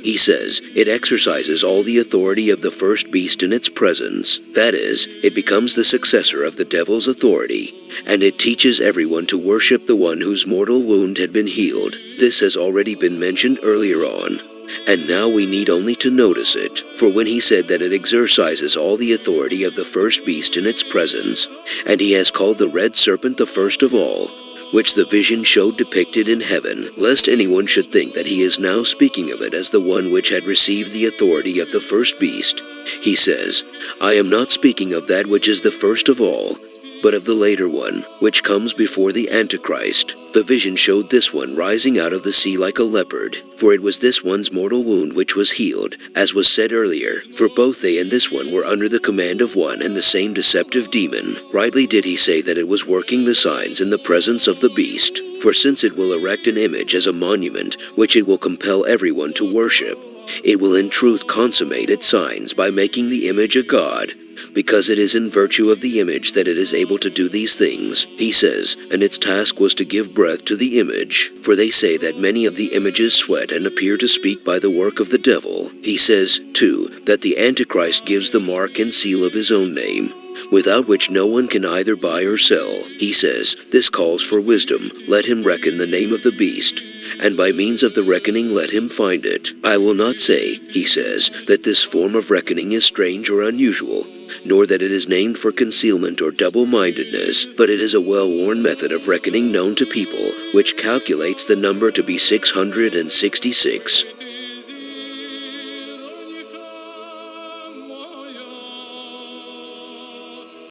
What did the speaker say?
He says, it exercises all the authority of the first beast in its presence. That is, it becomes the successor of the devil's authority, and it teaches everyone to worship the one whose mortal wound had been healed. This has already been mentioned earlier on, and now we need only to notice it, for when he said that it exercises all the authority of the first beast in its presence, and he has called the red serpent the first of all, which the vision showed depicted in heaven, lest anyone should think that he is now speaking of it as the one which had received the authority of the first beast. He says, I am not speaking of that which is the first of all, but of the later one, which comes before the Antichrist. The vision showed this one rising out of the sea like a leopard, for it was this one's mortal wound which was healed, as was said earlier, for both they and this one were under the command of one and the same deceptive demon. Rightly did he say that it was working the signs in the presence of the beast, for since it will erect an image as a monument which it will compel everyone to worship, it will in truth consummate its signs by making the image a god, because it is in virtue of the image that it is able to do these things. He says, and its task was to give breath to the image, for they say that many of the images sweat and appear to speak by the work of the devil. He says, too, that the Antichrist gives the mark and seal of his own name, without which no one can either buy or sell. He says, this calls for wisdom, let him reckon the name of the beast, and by means of the reckoning let him find it. I will not say, he says, that this form of reckoning is strange or unusual, nor that it is named for concealment or double-mindedness, but it is a well-worn method of reckoning known to people, which calculates the number to be 666.